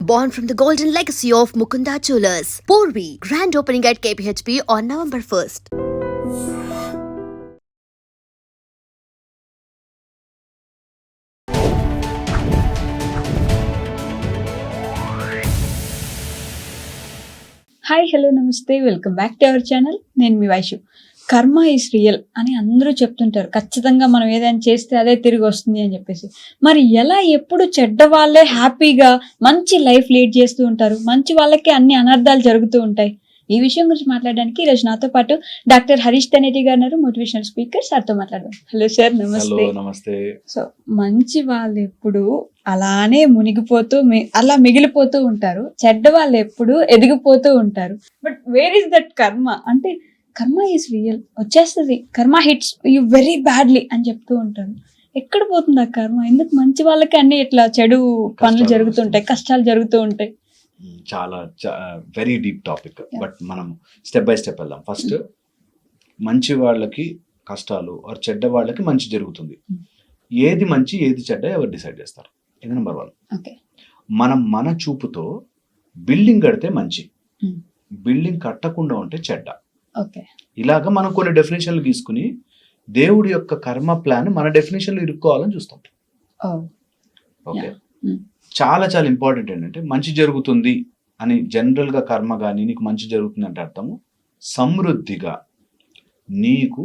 born from the golden legacy of Mukunda Jewelers. Porvi, grand opening at KPHP on November 1st. Hi hello నమస్తే welcome back to our channel. నేను మీ వైషు. కర్మ is real అని అందరూ చెప్తుంటారు. ఖచ్చితంగా మనం ఏదైనా చేస్తే అదే తిరిగి వస్తుంది అని చెప్పేసి. మరి ఎలా ఎప్పుడు చెడ్డ వాళ్ళే హ్యాపీగా మంచి లైఫ్ లీడ్ చేస్తూ ఉంటారు, మంచి వాళ్ళకి అన్ని అనర్థాలు జరుగుతూ ఉంటాయి? ఈ విషయం గురించి మాట్లాడడానికి ఈరోజు నాతో పాటు డాక్టర్ హరీష్ తనేటి గారు ఉన్నారు, మోటివేషనల్ స్పీకర్. సార్తో మాట్లాడదాం. హలో సార్, నమస్తే. నమస్తే. సో మంచి వాళ్ళు ఎప్పుడు అలానే మునిగిపోతూ అలా మిగిలిపోతూ ఉంటారు, చెడ్డ వాళ్ళు ఎప్పుడు ఎదిగిపోతూ ఉంటారు. బట్ వేర్ ఇస్ దట్ కర్మ? అంటే కర్మ ఈజ్ రియల్, వచ్చేస్తుంది, కర్మ హిట్స్ యూ వెరీ బ్యాడ్లీ అని చెప్తూ ఉంటారు. ఎక్కడ పోతుంది ఆ కర్మ? ఎందుకు మంచి వాళ్ళకి అన్ని ఇట్లా చెడు పనులు జరుగుతుంటాయి, కష్టాలు జరుగుతూ ఉంటాయి? చాలా వెరీ డీప్ టాపిక్. బట్ మనం స్టెప్ బై స్టెప్ వెళ్దాం. ఫస్ట్ మంచి వాళ్ళకి కష్టాలు ఆర్ చెడ్డ వాళ్ళకి మంచి జరుగుతుంది. ఏది మంచి ఏది చెడ్డ ఎవరు డిసైడ్ చేస్తారు? ఇది నెంబర్ 1. మనం మన చూపుతో బిల్డింగ్ కడితే మంచి, బిల్డింగ్ కట్టకుండా ఉంటే చెడ్డ. ఇలాగా మనం కొన్ని డెఫినేషన్లు తీసుకుని దేవుడి యొక్క కర్మ ప్లాన్ మన డెఫినేషన్లు ఇరుక్కోవాలని చూస్తాం. ఓకే, చాలా చాలా ఇంపార్టెంట్ ఏంటంటే మంచి జరుగుతుంది అని జనరల్గా కర్మ కానీ నీకు మంచి జరుగుతుంది అంటే అర్థము సమృద్ధిగా నీకు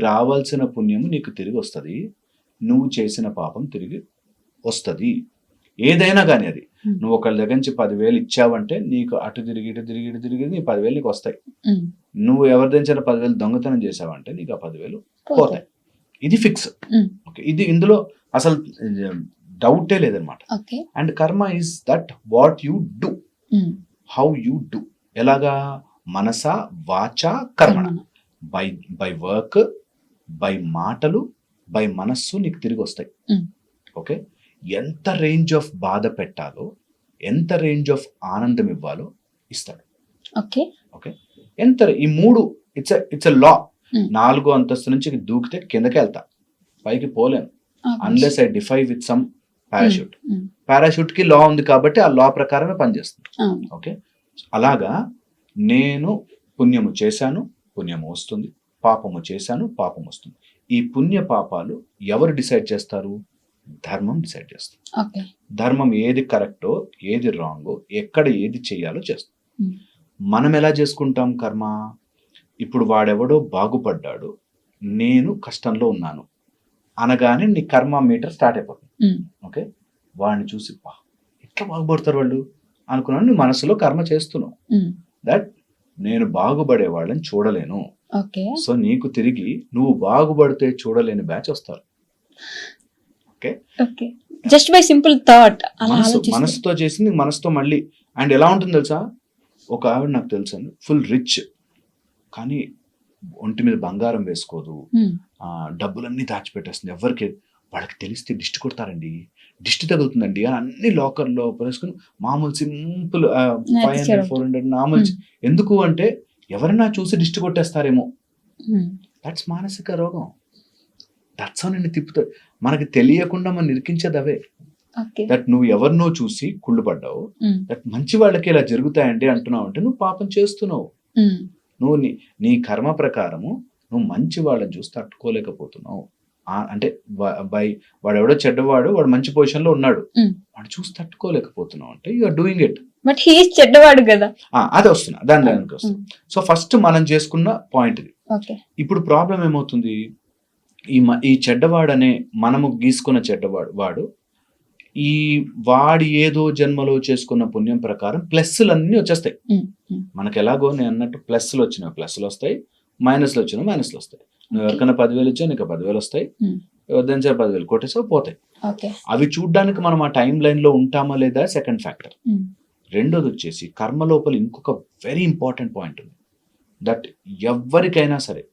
రావాల్సిన పుణ్యము నీకు తిరిగి వస్తుంది, నువ్వు చేసిన పాపం తిరిగి వస్తుంది. ఏదైనా కానీ అది నువ్వు ఒకళ్ళ దగ్గర నుంచి 10,000 ఇచ్చావంటే నీకు అటు తిరిగి ఇటు తిరిగి ఇటు తిరిగి నీ 10,000 నీకు వస్తాయి. నువ్వు ఎవరి దగ్గర 10,000 దొంగతనం చేసావంటే నీకు ఆ 10,000 పోతాయి. ఇది ఫిక్స్. ఓకే, ఇది ఇందులో అసలు డౌటే లేదనమాట. అండ్ కర్మ is that what you do, how you do. ఎలాగా? మనస వాచ కర్మణ. బై వర్క్, బై మాటలు, బై మనస్సు నీకు తిరిగి వస్తాయి. ఓకే, ఎంత రేంజ్ ఆఫ్ బాధ పెట్టాలో, ఎంత రేంజ్ ఆఫ్ ఆనందం ఇవ్వాలో ఇస్తాడు. ఓకే, ఎంత ఈ 3 ఇట్స్ ఎ లా. 4వ అంతస్తు నుంచి దూకితే కిందకి వెళ్తా, పైకి పోలేను unless I defy with some parachute కి లా ఉంది కాబట్టి ఆ లా ప్రకారమే పనిచేస్తుంది. ఓకే, అలాగా నేను పుణ్యము చేశాను, పుణ్యము వస్తుంది, పాపము చేశాను, పాపం వస్తుంది. ఈ పుణ్య పాపాలు ఎవరు డిసైడ్ చేస్తారు? ధర్మం డిసైడ్ చేస్తుంది. ధర్మం ఏది కరెక్టో, ఏది రాంగో, ఎక్కడ ఏది చేయాలో చేస్తుంది. మనం ఎలా చేసుకుంటాం కర్మ? ఇప్పుడు వాడెవడో బాగుపడ్డాడు, నేను కష్టంలో ఉన్నాను అనగానే నీ కర్మ మీటర్ స్టార్ట్ అయిపోతుంది. ఓకే, వాడిని చూసి ఎట్లా బాగుపడతారు వాళ్ళు అనుకున్నాను, నువ్వు మనసులో కర్మ చేస్తున్నావు. దట్ నేను బాగుపడే వాళ్ళని చూడలేను. సో నీకు తిరిగి నువ్వు బాగుపడితే చూడలేని బ్యాచ్ వస్తారు. Okay, just by simple thought. మనసుతో చేసింది మనసుతో మళ్ళీ. అండ్ ఎలా ఉంటుంది తెలుసా? ఒక ఆవిడ నాకు తెలుసు, ఫుల్ రిచ్, కానీ ఒంటి మీద బంగారం వేసుకోదు, డబ్బులన్నీ దాచిపెట్టేస్తుంది. ఎవరికి వాళ్ళకి తెలిస్తే దిష్టి కొడతారండి, దిష్టి తగులుతుందండి అని అన్ని లాకర్లో వేసుకుని మామూలు సింపుల్ 500-400 నార్మల్. ఎందుకు అంటే ఎవరైనా చూసి దిష్టి కొట్టేస్తారేమో. దట్స్ మానసిక రోగం. దట్స్ నిన్ను తిప్పుతాడు. మనకి తెలియకుండా మనం నిరికించేది అవే. దట్ నువ్వు ఎవరినో చూసి కుళ్ళు పడ్డావు, దట్ మంచి వాళ్ళకి ఇలా జరుగుతాయండి అంటున్నావు అంటే నువ్వు పాపం చేస్తున్నావు. నువ్వు నీ కర్మ ప్రకారము నువ్వు మంచి వాళ్ళని చూసి తట్టుకోలేకపోతున్నావు. అంటే వాడు ఎవడో చెడ్డవాడు, వాడు మంచి పొజిషన్ లో ఉన్నాడు, వాడు చూసి తట్టుకోలేకపోతున్నావు అంటే you are doing it. But he is చెడ్డవాడు కదా. అది వస్తున్నా, దానికి వస్తున్నా. సో ఫస్ట్ మనం చేసుకున్న పాయింట్ ఇది. ఇప్పుడు ప్రాబ్లం ఏమవుతుంది? ఈ చెడ్డవాడనే మనము గీసుకున్న చెడ్డవాడు వాడి ఏదో జన్మలో చేసుకున్న పుణ్యం ప్రకారం ప్లస్లన్నీ వచ్చేస్తాయి మనకి. ఎలాగో నేను అన్నట్టు ప్లస్లు వచ్చినాయి ప్లస్లు వస్తాయి, మైనస్లు వచ్చినా మైనస్లు వస్తాయి. నువ్వు ఎవరికైనా 10,000 ఇచ్చా నీకు 10,000 వస్తాయి, ఎవరిదైనా 10,000 కొట్టేసావు పోతాయి. అవి చూడ్డానికి మనం ఆ టైం లైన్ లో ఉంటామా లేదా సెకండ్ ఫ్యాక్టర్. రెండోది వచ్చేసి కర్మ లోపల ఇంకొక వెరీ ఇంపార్టెంట్ పాయింట్ ఉంది. దట్ ఎవరికైనా సరే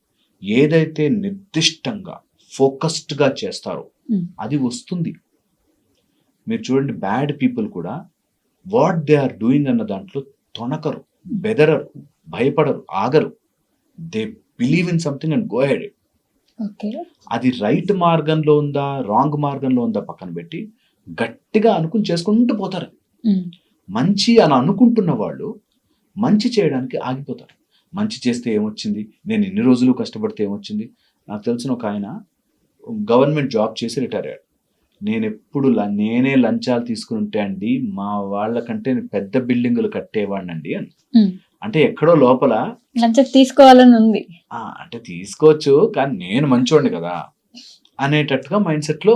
ఏదైతే నిర్దిష్టంగా ఫోకస్డ్ గా చేస్తారో అది వస్తుంది. మీరు చూడండి, బ్యాడ్ పీపుల్ కూడా వాట్ దే ఆర్ డూయింగ్ అన్న దాంట్లో తొణకరు, బెదరరు, భయపడరు, ఆగరు. They believe in something and go ahead. అది రైట్ మార్గంలో ఉందా రాంగ్ మార్గంలో ఉందా పక్కన పెట్టి గట్టిగా అనుకుని చేసుకుంటూ పోతారు. మంచి అని అనుకుంటున్న వాళ్ళు మంచి చేయడానికి ఆగిపోతారు. మంచి చేస్తే ఏమొచ్చింది, నేను ఇన్ని రోజులు కష్టపడితే ఏమొచ్చింది. నాకు తెలిసిన ఒక ఆయన గవర్నమెంట్ జాబ్ చేసి రిటైర్ అయ్యాడు. నేనే లంచాలు తీసుకుని ఉంటే అండి మా వాళ్ళకంటే నేను పెద్ద బిల్డింగులు కట్టేవాడినండి అని. అంటే ఎక్కడో లోపల లంచం తీసుకోవాలని ఉంది. అంటే తీసుకోవచ్చు కానీ నేను మంచోడిని కదా అనేటట్టుగా మైండ్ సెట్ లో.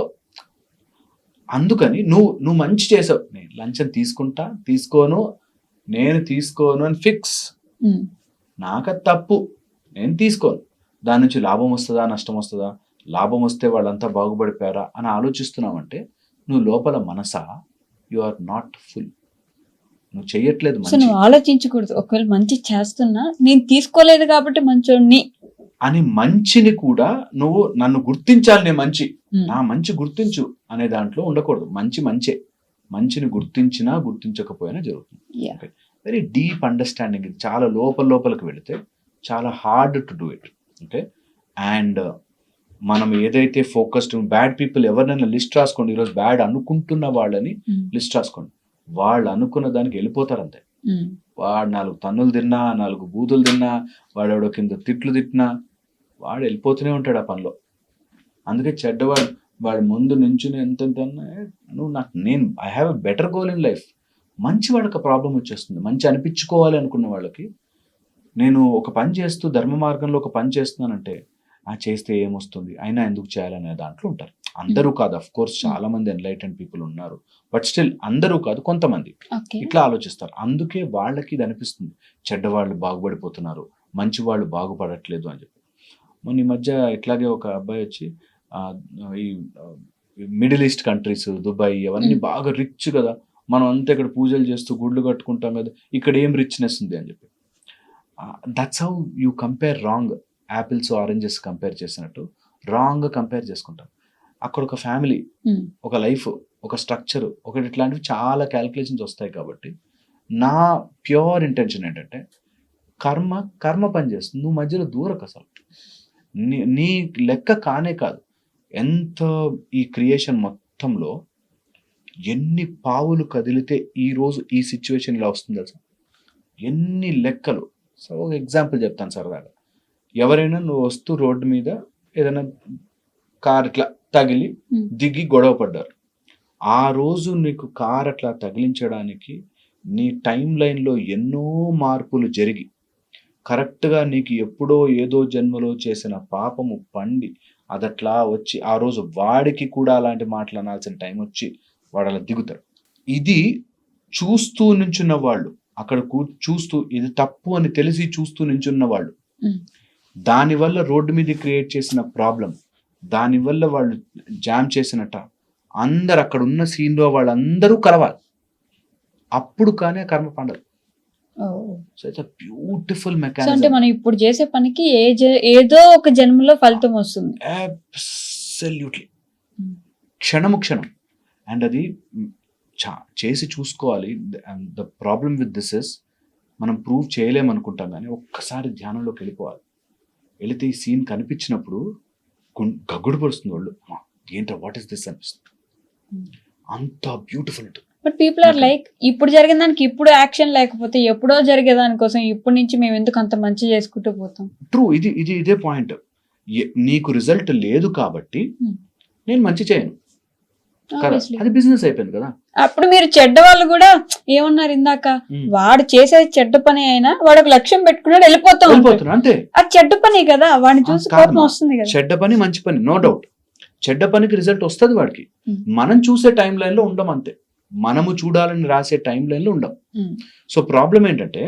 అందుకని నువ్వు మంచి చేసావు, నేను లంచం తీసుకోను అని ఫిక్స్. నాకు తప్పు, నేను తీసుకోను. దాని నుంచి లాభం వస్తుందా నష్టం వస్తుందా, లాభం వస్తే వాళ్ళంతా బాగుపడిపోయారా అని ఆలోచిస్తున్నావంటే నువ్వు లోపల మనసా యు ఆర్ నాట్ ఫుల్, నువ్వు చెయ్యట్లేదు సో నువ్వు ఆలోచించకూడదు. ఒకవేళ మంచి చేస్తున్నా నేను తీసుకోలేదు కాబట్టి మంచోడిని అని. మంచిని కూడా నువ్వు నన్ను గుర్తించాలి, నేను నా మంచి గుర్తించు అనే దాంట్లో ఉండకూడదు. మంచిని గుర్తించినా గుర్తించకపోయినా జరుగుతుంది. Very deep understanding. ఇది చాలా లోపలికి వెళితే చాలా hard to do it. Okay, and మనం ఏదైతే ఫోకస్డ్ బ్యాడ్ పీపుల్ ఎవరినైనా లిస్ట్ రాసుకోండి. ఈరోజు బ్యాడ్ అనుకుంటున్న వాళ్ళని లిస్ట్ రాసుకోండి. వాళ్ళు అనుకున్న దానికి వెళ్ళిపోతారు అంతే. వాడు 4 తన్నులు తిన్నా, 4 బూతులు తిన్నా, వాడెవడో కింద తిట్లు తిట్టినా వాడు వెళ్ళిపోతూనే ఉంటాడు ఆ పనిలో. అందుకే చెడ్డవాడు వాడు ముందు నుంచుని ఎంత I have a better goal in life. మంచి వాళ్ళకి ప్రాబ్లం వచ్చేస్తుంది. మంచి అనిపించుకోవాలి అనుకున్న వాళ్ళకి, నేను ఒక పని చేస్తూ ధర్మ మార్గంలో ఒక పని చేస్తున్నానంటే చేస్తే ఏమొస్తుంది, అయినా ఎందుకు చేయాలనే దాంట్లో ఉంటారు. అందరూ కాదు, అఫ్ కోర్స్ చాలా మంది ఎన్లైటెండ్ పీపుల్ ఉన్నారు, బట్ స్టిల్ అందరూ కాదు, కొంతమంది ఇట్లా ఆలోచిస్తారు. అందుకే వాళ్ళకి ఇది అనిపిస్తుంది చెడ్డవాళ్ళు బాగుపడిపోతున్నారు, మంచి వాళ్ళు బాగుపడట్లేదు అని చెప్పి. మొన్న ఈ మధ్య ఇట్లాగే ఒక అబ్బాయి వచ్చి ఈ మిడిల్ ఈస్ట్ కంట్రీస్, దుబాయ్ అవన్నీ బాగా రిచ్ కదా, మనం అంతా ఇక్కడ పూజలు చేస్తూ గుడ్లు కట్టుకుంటాం కదా, ఇక్కడ ఏం రిచ్నెస్ ఉంది అని చెప్పి. That's how you compare wrong. Apples oranges compare చేసినట్టు రాంగ్ కంపేర్ చేసుకుంటాం. అక్కడ ఒక ఫ్యామిలీ, ఒక లైఫ్, ఒక స్ట్రక్చర్, ఒకటి ఇట్లాంటివి చాలా క్యాలిక్యులేషన్స్ వస్తాయి. కాబట్టి నా ప్యూర్ ఇంటెన్షన్ ఏంటంటే కర్మ పని చేస్తుంది, నువ్వు మధ్యలో దూరకు. అసలు నీ లెక్క కానే కాదు. ఎంత ఈ క్రియేషన్ మొత్తంలో ఎన్ని పావులు కదిలితే ఈరోజు ఈ సిచ్యువేషన్ ఇలా వస్తుంది అసలు, ఎన్ని లెక్కలు. సో ఒక ఎగ్జాంపుల్ చెప్తాను సరదాగా. ఎవరైనా నువ్వు వస్తూ రోడ్డు మీద ఏదైనా కార్ ఇట్లా తగిలి దిగి గొడవ పడ్డారు, ఆ రోజు నీకు కార్ అట్లా తగిలించడానికి నీ టైం లైన్లో ఎన్నో మార్పులు జరిగి కరెక్ట్గా నీకు ఎప్పుడో ఏదో జన్మలో చేసిన పాపము పండి అదట్లా వచ్చి ఆ రోజు వాడికి కూడా అలాంటి మాటలు అనాల్సిన టైం వచ్చి వాడు అలా దిగుతారు. ఇది చూస్తూ నించున్న వాళ్ళు, అక్కడ చూస్తూ ఇది తప్పు అని తెలిసి చూస్తూ నించున్న వాళ్ళు, దానివల్ల రోడ్డు మీద క్రియేట్ చేసిన ప్రాబ్లం, దానివల్ల వాళ్ళు జామ్ చేసినట్ట అందరు అక్కడ ఉన్న సీన్లో వాళ్ళందరూ కలవాలి, అప్పుడు కానీ ఆ కర్మ పండదు. So it's a beautiful mechanism. అంటే మనం ఇప్పుడు చేసే పనికి ఏదో ఒక జన్మలో ఫలితం వస్తుంది. అబ్సల్యూట్లీ, క్షణము క్షణం. అండ్ అది చేసి చూసుకోవాలి. The problem with this is మనం ప్రూవ్ చేయలేమనుకుంటాం, కానీ ఒక్కసారి ధ్యానంలోకి వెళ్ళిపోవాలి. వెళితే ఈ సీన్ కనిపించినప్పుడు గగ్గుడు పడుతుంది వాళ్ళు, ఏంటో వాట్ ఈస్ దిస్ అనిపిస్తుంది. అంత బ్యూటిఫుల్ ఉంటుంది. బట్ పీపుల్ ఆర్ లైక్, ఇప్పుడు జరిగిన దానికి ఇప్పుడు యాక్షన్ లేకపోతే ఎప్పుడో జరిగేదాని కోసం ఇప్పటి నుంచి మేము ఎందుకు అంత మంచి చేసుకుంటూ పోతాం. ట్రూ, ఇదే పాయింట్. నీకు రిజల్ట్ లేదు కాబట్టి నేను మంచి చేయను, అది బిజినెస్ అయిపోయింది కదా. అప్పుడు మీరు చెడ్డ వాళ్ళు కూడా ఏమన్నారు ఇందాక, వాడు చేసేది చెడ్డ పని అయినా వాడు ఒక లక్ష్యం పెట్టుకున్నాడు వెళ్ళిపోతాం అంతే. అది చెడ్డ పని కదా, వాడిని చూసి కోపం వస్తుంది కదా. చెడ్డ పని మంచి పని నో డౌట్, చెడ్డ పనికి రిజల్ట్ వస్తుంది వాడికి. మనం చూసే టైం లైన్ లో ఉండం అంతే, మనము చూడాలని రాసే టైం లైన్ లో ఉండం. సో ప్రాబ్లం ఏంటంటే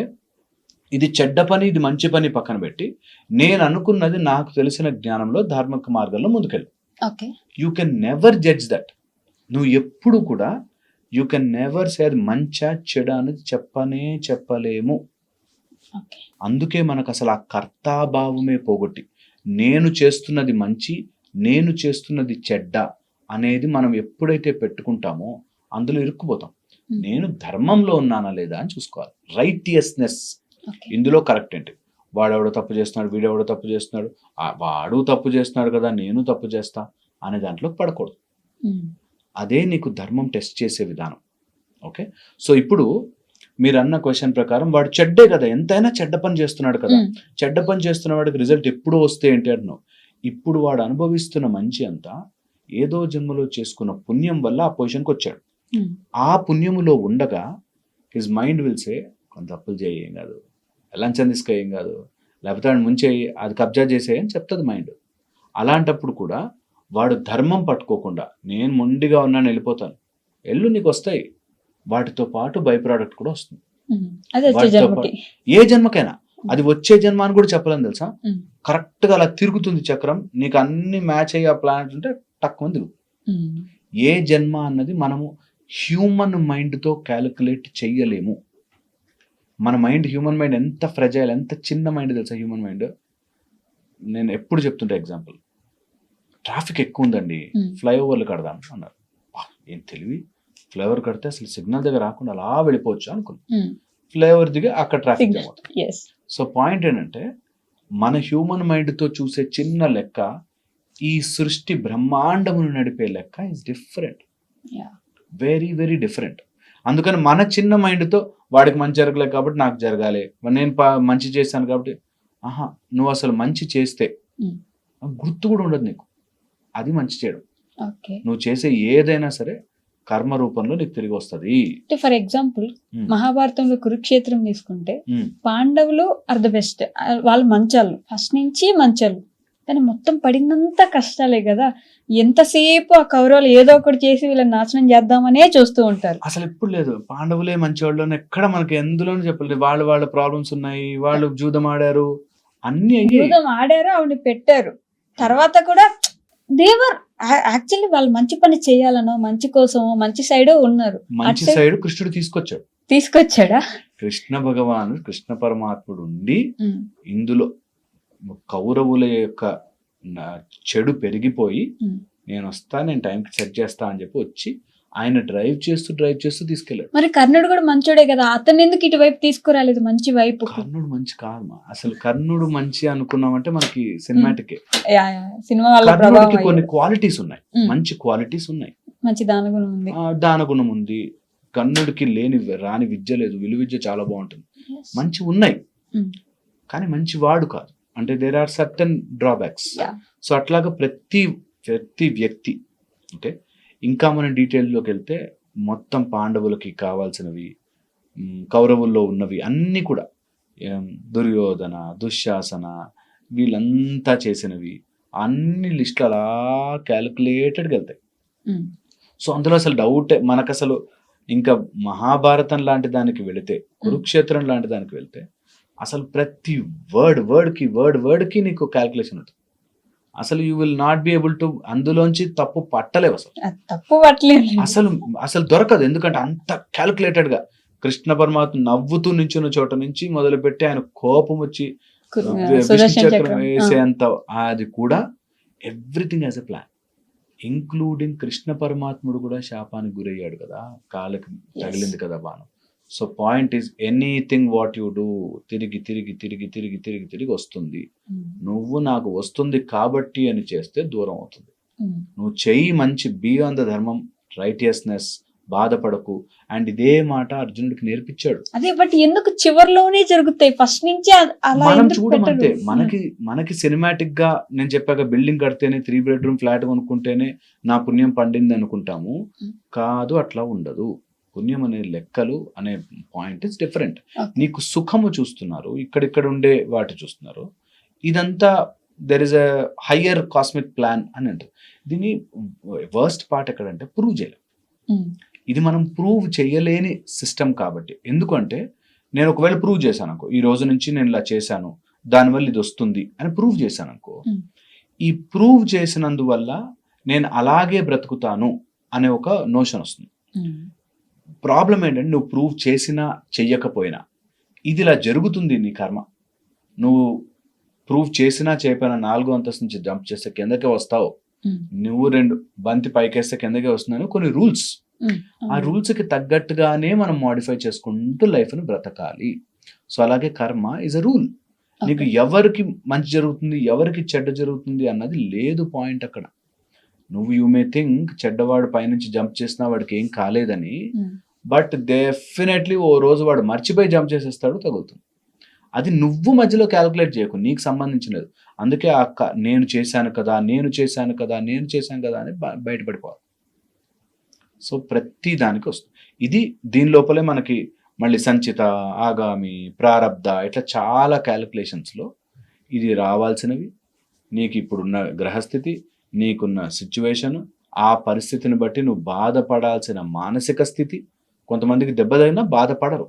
ఇది చెడ్డ పని ఇది మంచి పని పక్కన పెట్టి నేను అనుకున్నది నాకు తెలిసిన జ్ఞానంలో ధార్మిక మార్గంలో ముందుకెళ్ళు. You can never judge that. నువ్వు ఎప్పుడు కూడా యూ కెన్ నెవర్ సే అది మంచా చెడ అనేది చెప్పలేము. అందుకే మనకు అసలు ఆ కర్తాభావమే పోగొట్టి నేను చేస్తున్నది మంచి నేను చేస్తున్నది చెడ్డ అనేది మనం ఎప్పుడైతే పెట్టుకుంటామో అందులో ఇరుక్కుపోతాం. నేను ధర్మంలో ఉన్నానా లేదా అని చూసుకోవాలి. రైటియస్నెస్ ఇందులో కరెక్ట్ ఏంటి, వాడెవడో తప్పు చేస్తున్నాడు వీడెవడో తప్పు చేస్తున్నాడు, వాడు తప్పు చేస్తున్నాడు కదా నేను తప్పు చేస్తా అనే దాంట్లో పడకూడదు. అదే నీకు ధర్మం టెస్ట్ చేసే విధానం. ఓకే, సో ఇప్పుడు మీరు అన్న క్వశ్చన్ ప్రకారం వాడు చెడ్డే కదా, ఎంతైనా చెడ్డ పని చేస్తున్నాడు కదా, చెడ్డ పని చేస్తున్న వాడికి రిజల్ట్ ఎప్పుడు వస్తే ఏంటి అంటున్నావు. ఇప్పుడు వాడు అనుభవిస్తున్న మంచి అంతా ఏదో జన్మలో చేసుకున్న పుణ్యం వల్ల ఆ పొజిషన్కి వచ్చాడు. ఆ పుణ్యములో ఉండగా హిజ్ మైండ్ విల్ సే కొంత తప్పులు చేయి ఏం కాదు, లంచం తీసుకో ఏం కాదు, లేకపోతే వాడు ముంచేయి అది కబ్జా చేసేయి అని చెప్తుంది మైండ్. అలాంటప్పుడు కూడా వాడు ధర్మం పట్టుకోకుండా నేను మొండిగా ఉన్నాను వెళ్ళిపోతాను, ఎల్లు నీకు వస్తాయి, వాటితో పాటు బై ప్రోడక్ట్ కూడా వస్తుంది. ఏ జన్మకైనా అది వచ్చే జన్మ అని కూడా చెప్పలేము తెలుసా. కరెక్ట్ గా అలా తిరుగుతుంది చక్రం, నీకు అన్ని మ్యాచ్ అయ్యే ప్లానెట్ ఉంటే తక్కువ తిరుగుతుంది. ఏ జన్మ అన్నది మనము హ్యూమన్ మైండ్ తో క్యాలిక్యులేట్ చెయ్యలేము. మన మైండ్, హ్యూమన్ మైండ్ ఎంత ఫ్రెజైల్, ఎంత చిన్న మైండ్ తెలుసా హ్యూమన్ మైండ్. నేను ఎప్పుడు చెప్తుంటా ఎగ్జాంపుల్, ట్రాఫిక్ ఎక్కువ ఉందండి, ఫ్లైఓవర్లు కడదాం అన్నారు. ఏం తెలివి, ఫ్లైఓవర్ కడితే అసలు సిగ్నల్ దగ్గర రాకుండా అలా వెళ్ళిపోవచ్చు అనుకున్నాను. ఫ్లైఓవర్ దిగి అక్కడ ట్రాఫిక్ జామ్ అవుతుంది. సో పాయింట్ ఏంటంటే మన హ్యూమన్ మైండ్ తో చూసే చిన్న లెక్క ఈ సృష్టి బ్రహ్మాండమును నడిపే లెక్క is different, very very different. అందుకని మన చిన్న మైండ్ తో వాడికి మంచి జరగలేదు కాబట్టి నాకు జరగాలి, నేను మంచి చేశాను కాబట్టి, ఆహా నువ్వు అసలు మంచి చేస్తే గుర్తు కూడా ఉండదు నీకు, అది మంచి చేయడం. నువ్వు చేసే ఏదైనా సరే కర్మ రూపంలో నీకు తిరిగి వస్తుంది. ఫర్ ఎగ్జాంపుల్ మహాభారతంలో కురుక్షేత్రం తీసుకుంటే పాండవులు ఆర్ ద బెస్ట్, వాళ్ళు మంచాలు ఫస్ట్ నుంచి మంచాలు, కానీ మొత్తం పడినంత కష్టాలే కదా. ఎంతసేపు ఆ కౌరవులు ఏదో ఒకటి చేసి వీళ్ళని నాశనం చేద్దామనే చూస్తూ ఉంటారు. అసలు ఎప్పుడు లేదు పాండవులే మంచివాళ్ళు ఎక్కడ మనకి ఎందులోనే చెప్పలేదు. వాళ్ళ ప్రాబ్లమ్స్ ఉన్నాయి, వాళ్ళు జూదం ఆడారు, అన్ని జూదం ఆడారు, ఆవిడని పెట్టారు. తర్వాత కూడా దేవర్ యాక్చువల్లీ వాళ్ళు మంచి పని చేయాలనో మంచి కోసమో మంచి సైడ్ ఉన్నారు. మంచి సైడ్ కృష్ణుడు తీసుకొచ్చాడా? కృష్ణ భగవాను, కృష్ణ పరమాత్ముడు ఉండి ఇందులో కౌరవుల యొక్క చెడు పెరిగిపోయి నేను వస్తా, నేను టైంకి సెట్ చేస్తా అని చెప్పి వచ్చి ఆయన డ్రైవ్ చేస్తూ తీసుకెళ్ళాడు. మరి కర్ణుడు కూడా మంచోడే కదా, అతను ఎందుకు ఇటువైపు తీసుకురాలేదు మంచి వైపు? కర్ణుడు మంచి కాదు, అసలు కర్ణుడు మంచి అనుకున్నామంటే మనకి సినిమాటిక్ సినిమా కొన్ని క్వాలిటీస్ ఉన్నాయి, మంచి క్వాలిటీస్ ఉన్నాయి, మంచి దానగుణం ఉంది. కర్ణుడికి రాని విద్య లేదు, విలువిద్య చాలా బాగుంటుంది, మంచి ఉన్నాయి, కానీ మంచి వాడు కాదు. అంటే there are certain drawbacks. So అట్లాగా ప్రతి వ్యక్తి. ఓకే, ఇంకా మనం డీటెయిల్లోకి వెళ్తే మొత్తం పాండవులకి కావాల్సినవి, కౌరవుల్లో ఉన్నవి అన్నీ కూడా దుర్యోధన, దుశ్శాసన వీళ్ళంతా చేసినవి అన్ని లిస్టులు అలా క్యాలిక్యులేటెడ్గా వెళ్తాయి. సో అందులో అసలు డౌట్ మనకు అసలు ఇంకా మహాభారతం లాంటి దానికి వెళితే, కురుక్షేత్రం లాంటి దానికి వెళ్తే అసలు ప్రతి వర్డ్కి నీకు క్యాల్కులేషన్ ఉంటుంది. అసలు you will not be able to అందులోంచి తప్పు పట్టలేవు, అసలు దొరకదు. ఎందుకంటే అంత క్యాల్కులేటెడ్ గా కృష్ణ పరమాత్మ నవ్వుతూ నించున్న చోట నుంచి మొదలుపెట్టి ఆయన కోపం వచ్చి విష్ణుచక్రం వేసేంత, అది కూడా everything as a plan, including Krishna పరమాత్ముడు కూడా శాపానికి గురయ్యాడు కదా, కాళ్ళకి తగిలింది కదా బాణం. So point is anything what you do తిరిగి వస్తుంది. నువ్వు నాకు వస్తుంది కాబట్టి అని చేస్తే దూరం అవుతుంది. నువ్వు చెయ్యి మంచి, బీ ఆన్ ద ధర్మం, రైటియస్నెస్, బాధపడకు. అండ్ ఇదే మాట అర్జునుడికి నేర్పించాడు. అదే బట్ ఎందుకు చివర్లోనే జరుగుతాయి, ఫస్ట్ నుంచి మనం చూడమంతే. మనకి సినిమాటిక్ గా నేను చెప్పాక బిల్డింగ్ కడితేనే 3 bedroom ఫ్లాట్ కొనుక్కుంటేనే నా పుణ్యం పండింది అనుకుంటాము. కాదు, అట్లా ఉండదు. పుణ్యం అనే లెక్కలు అనే పాయింట్ ఇస్ డిఫరెంట్. నీకు సుఖము చూస్తున్నారు, ఇక్కడిక్కడ ఉండే వాటి చూస్తున్నారు, ఇదంతా there is a higher cosmic plan అని అంటారు. దీని వర్స్ట్ పార్ట్ ఎక్కడంటే ప్రూవ్ చేయలేం. ఇది మనం ప్రూవ్ చేయలేని సిస్టమ్ కాబట్టి. ఎందుకంటే నేను ఒకవేళ ప్రూవ్ చేశాను అనుకో, ఈ రోజు నుంచి నేను ఇలా చేశాను, దానివల్ల ఇది వస్తుంది అని ప్రూవ్ చేశాను అనుకో, ఈ ప్రూవ్ చేసినందువల్ల నేను అలాగే బ్రతుకుతాను అనే ఒక నోషన్ వస్తుంది. ప్రాబ్లం ఏంటంటే నువ్వు ప్రూవ్ చేసినా చెయ్యకపోయినా ఇది ఇలా జరుగుతుంది నీ కర్మ. నువ్వు ప్రూవ్ చేసినా చేయకపోయినా 4వ అంతస్తు నుంచి జంప్ చేస్తే కిందకే వస్తావు, నువ్వు 2 బంతి పైకేస్తే కిందకే వస్తున్నాను, కొన్ని రూల్స్. ఆ రూల్స్ కి తగ్గట్టుగానే మనం మోడిఫై చేసుకుంటూ లైఫ్ ని బ్రతకాలి. సో అలాగే కర్మ ఇస్ అ రూల్. నీకు ఎవరికి మంచి జరుగుతుంది, ఎవరికి చెడ్డ జరుగుతుంది అన్నది లేదు పాయింట్ అక్కడ. నువ్వు యూ మే థింక్ చెడ్డవాడు పైనుంచి జంప్ చేసినా వాడికి ఏం కాలేదని, బట్ డెఫినెట్లీ ఓ రోజు వాడు మర్చిపోయి జంప్ చేసేస్తాడు, తగులుతుంది. అది నువ్వు మధ్యలో క్యాలిక్యులేట్ చేయకు, నీకు సంబంధించినది. అందుకే నేను చేశాను కదా అని బయటపడిపోవాలి. సో ప్రతి దానికి వస్తుంది. ఇది దీని లోపలే మనకి మళ్ళీ సంచిత, ఆగామి, ప్రారబ్ధ, ఇట్లా చాలా క్యాలిక్యులేషన్స్లో ఇది రావాల్సినవి, నీకు ఇప్పుడున్న గ్రహస్థితి, నీకున్న సిచ్యువేషన్, ఆ పరిస్థితిని బట్టి నువ్వు బాధపడాల్సిన మానసిక స్థితి. కొంతమందికి దెబ్బ తగిలినా బాధపడరు,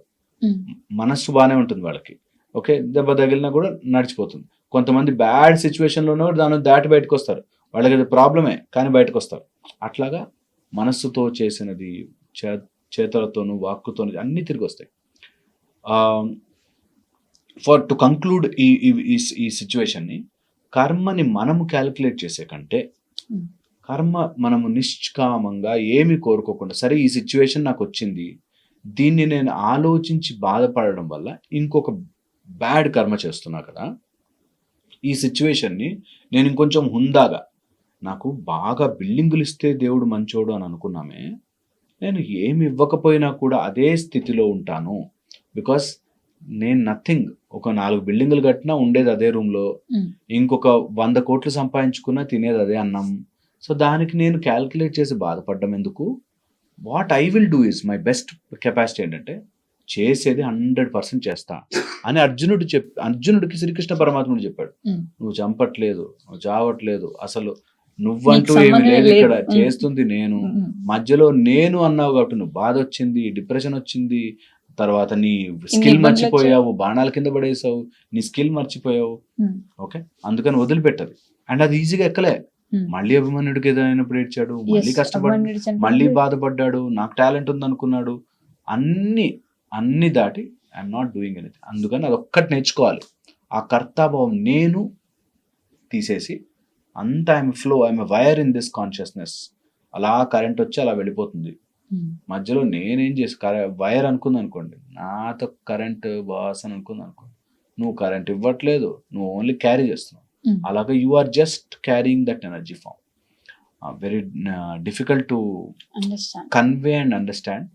మనస్సు బాగానే ఉంటుంది వాళ్ళకి. ఓకే, దెబ్బ తగిలినా కూడా నడిచిపోతుంది. కొంతమంది బ్యాడ్ సిచ్యువేషన్లోనే దాన్ని దాటి బయటకు వస్తారు, వాళ్ళకి అది ప్రాబ్లమే కానీ బయటకు వస్తారు. అట్లాగా మనస్సుతో చేసినది, చేతులతోనూ వాక్కుతోనూ అన్నీ తిరిగి వస్తాయి. ఫర్ టు కంక్లూడ్ ఈ సిచ్యువేషన్ని, కర్మని మనము క్యాలిక్యులేట్ చేసే కంటే కర్మ మనము నిష్కామంగా ఏమి కోరుకోకుండా, సరే ఈ సిచ్యువేషన్ నాకు వచ్చింది, దీన్ని నేను ఆలోచించి బాధపడడం వల్ల ఇంకొక బ్యాడ్ కర్మ చేస్తున్నా కదా, ఈ సిచ్యువేషన్ని నేను ఇంకొంచెం హుందాగా, నాకు బాగా బిల్డింగులు ఇస్తే దేవుడు మంచోడు అని అనుకున్నామే, నేను ఏమి ఇవ్వకపోయినా కూడా అదే స్థితిలో ఉంటాను. బికాస్ నేను నథింగ్. ఒక 4 బిల్డింగులు కట్టినా ఉండేది అదే రూమ్లో, ఇంకొక 100 కోట్లు సంపాదించుకున్నా తినేది అదే అన్నం. సో దానికి నేను క్యాల్కులేట్ చేసి బాధపడడం ఎందుకు? What I will do is my best capacity ఏంటంటే చేసేది 100% చేస్తా అని అర్జునుడికి శ్రీకృష్ణ పరమాత్ముడు చెప్పాడు. నువ్వు చంపట్లేదు, నువ్వు చావట్లేదు, అసలు నువ్వంటూ ఏమి లేదు, ఇక్కడ చేస్తుంది నేను. మధ్యలో నేను అన్నావు కాబట్టి నువ్వు బాధ వచ్చింది, డిప్రెషన్ వచ్చింది, తర్వాత నీ స్కిల్ మర్చిపోయావు, బాణాల కింద పడేసావు, నీ స్కిల్ మర్చిపోయావు. ఓకే, అందుకని వదిలిపెట్టదు. అండ్ అది ఈజీగా ఎక్కలే. మళ్ళీ అభిమన్యుడికి ఏదైనప్పుడు ఏడ్చాడు, మళ్ళీ కష్టపడ్డాడు, మళ్ళీ బాధపడ్డాడు, నాకు టాలెంట్ ఉంది అనుకున్నాడు. అన్ని దాటి ఐఎమ్ నాట్ డూయింగ్ ఎనీథింగ్. అందుకని అది ఒక్కటి నేర్చుకోవాలి. ఆ కర్తాభావం నేను తీసేసి అంతా I'm wire in this consciousness. అలా కరెంట్ వచ్చి అలా వెళ్ళిపోతుంది. మధ్యలో నేనేం చేసి వైర్ అనుకుంది అనుకోండి, నాతో కరెంట్ బాస్ అని అనుకుంది అనుకోండి, నువ్వు కరెంట్ ఇవ్వట్లేదు, నువ్వు ఓన్లీ క్యారీ చేస్తున్నావు. అలాగే you are just carrying that energy form. Very difficult to convey and understand.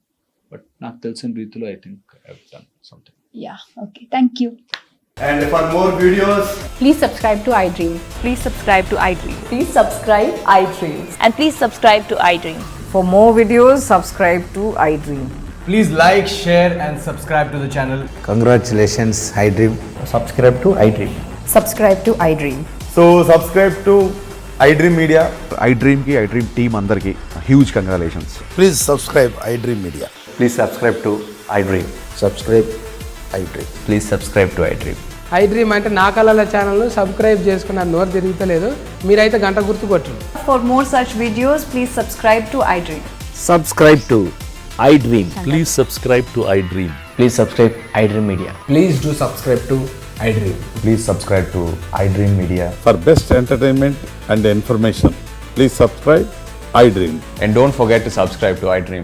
But నాకు తెలిసిన రీతిలో I think I have done something. Yeah, okay, thank you. And for more videos, please subscribe to iDream. Please subscribe to iDream. Please subscribe iDream. And please subscribe to iDream. For more videos, subscribe to iDream. please like, share and subscribe to the channel. Congratulations, iDream. Subscribe to iDream. Subscribe to iDream. So subscribe to iDream Media. iDream ki iDream team andarki huge congratulations. Please subscribe iDream Media. Please subscribe to iDream. Subscribe iDream. Please subscribe to iDream. iDream అంటే నా కళల ఛానల్ను subscribe చేసుకున్న నోరు తిరుగుతలేదు, మీరైతే గంట గుర్తు కొట్టండి. For more such videos, please subscribe to iDream. Subscribe to iDream. Please subscribe to iDream. Please subscribe iDream Media. Please do subscribe to iDream. Please subscribe to iDream Media. For best entertainment and information, please subscribe iDream. And don't forget to subscribe to iDream.